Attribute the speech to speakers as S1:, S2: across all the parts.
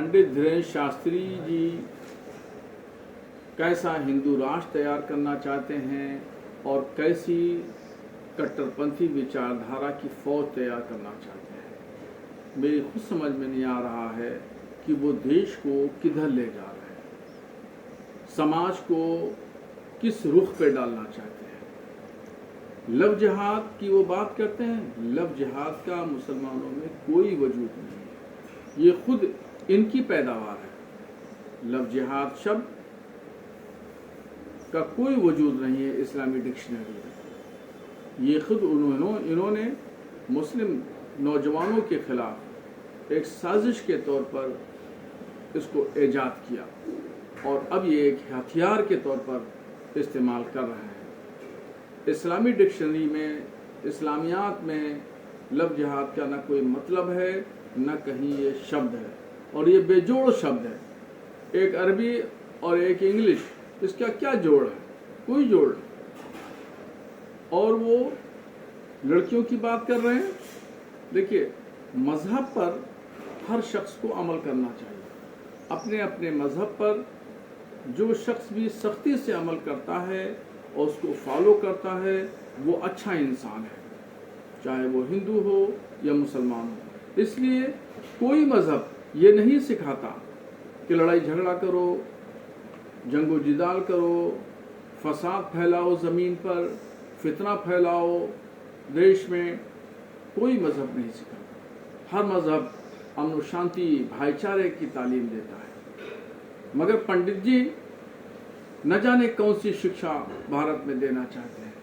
S1: पंडित धीरेन्द्र शास्त्री जी कैसा हिंदू राष्ट्र तैयार करना चाहते हैं और कैसी कट्टरपंथी विचारधारा की फौज तैयार करना चाहते हैं। मेरी खुद समझ में नहीं आ रहा है कि वो देश को किधर ले जा रहे हैं, समाज को किस रुख पे डालना चाहते हैं। लव जिहाद की वो बात करते हैं, लव जिहाद का मुसलमानों में कोई वजूद नहीं है, ये खुद इनकी पैदावार है। लव जिहाद शब्द का कोई वजूद नहीं है इस्लामी डिक्शनरी में। ये खुद इन्होंने मुस्लिम नौजवानों के खिलाफ एक साजिश के तौर पर इसको ईजाद किया और अब ये एक हथियार के तौर पर इस्तेमाल कर रहे हैं। इस्लामी डिक्शनरी में, इस्लामियात में लव जिहाद का न कोई मतलब है न कहीं ये शब्द है, और ये बेजोड़ शब्द है। एक अरबी और एक इंग्लिश, इसका क्या जोड़ है? कोई जोड़ नहीं। और वो लड़कियों की बात कर रहे हैं। देखिए, मजहब पर हर शख्स को अमल करना चाहिए। अपने अपने मजहब पर जो शख्स भी सख्ती से अमल करता है और उसको फॉलो करता है वो अच्छा इंसान है, चाहे वो हिंदू हो या मुसलमान हो। इसलिए कोई मजहब ये नहीं सिखाता कि लड़ाई झगड़ा करो, जंगो जिदाल करो, फसाद फैलाओ, ज़मीन पर फितना फैलाओ देश में। कोई मजहब नहीं सिखाता। हर मजहब अमन शांति, भाईचारे की तालीम देता है। मगर पंडित जी न जाने कौन सी शिक्षा भारत में देना चाहते हैं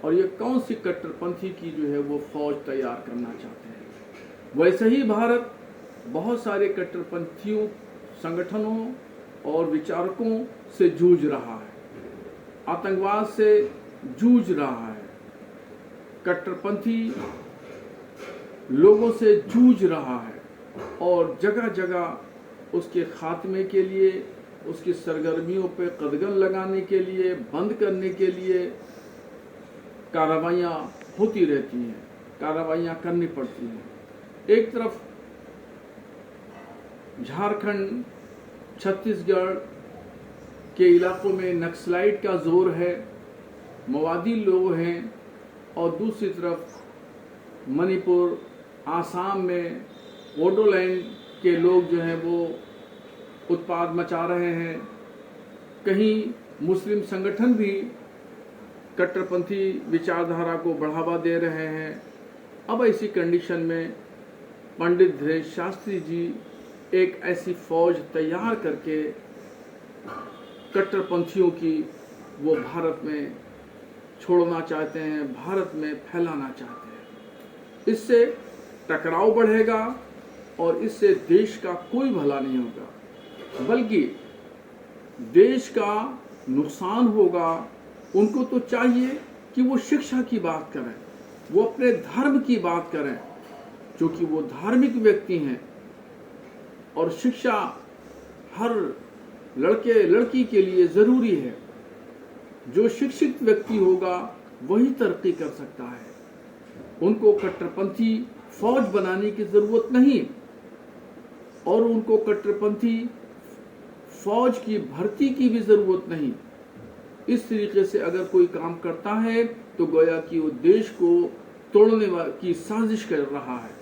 S1: और ये कौन सी कट्टरपंथी की जो है वो फौज तैयार करना चाहते हैं। वैसे ही भारत बहुत सारे कट्टरपंथियों, संगठनों और विचारकों से जूझ रहा है, आतंकवाद से जूझ रहा है, कट्टरपंथी लोगों से जूझ रहा है और जगह जगह उसके खात्मे के लिए, उसकी सरगर्मियों पे कदगन लगाने के लिए, बंद करने के लिए कार्रवाइयाँ होती रहती हैं, कार्रवाइयाँ करनी पड़ती हैं। एक तरफ झारखंड, छत्तीसगढ़ के इलाकों में नक्सलाइट का जोर है, मवादी लोग हैं, और दूसरी तरफ मणिपुर, आसाम में बोडोलैंड के लोग जो हैं वो उत्पाद मचा रहे हैं। कहीं मुस्लिम संगठन भी कट्टरपंथी विचारधारा को बढ़ावा दे रहे हैं। अब ऐसी कंडीशन में पंडित धीरेन्द्र शास्त्री जी एक ऐसी फौज तैयार करके कट्टरपंथियों की वो भारत में छोड़ना चाहते हैं, भारत में फैलाना चाहते हैं। इससे टकराव बढ़ेगा और इससे देश का कोई भला नहीं होगा, बल्कि देश का नुकसान होगा। उनको तो चाहिए कि वो शिक्षा की बात करें, वो अपने धर्म की बात करें, क्योंकि वो धार्मिक व्यक्ति हैं और शिक्षा हर लड़के लड़की के लिए जरूरी है। जो शिक्षित व्यक्ति होगा वही तरक्की कर सकता है। उनको कट्टरपंथी फौज बनाने की जरूरत नहीं और उनको कट्टरपंथी फौज की भर्ती की भी जरूरत नहीं। इस तरीके से अगर कोई काम करता है तो गोया कि वो देश को तोड़ने की साजिश कर रहा है।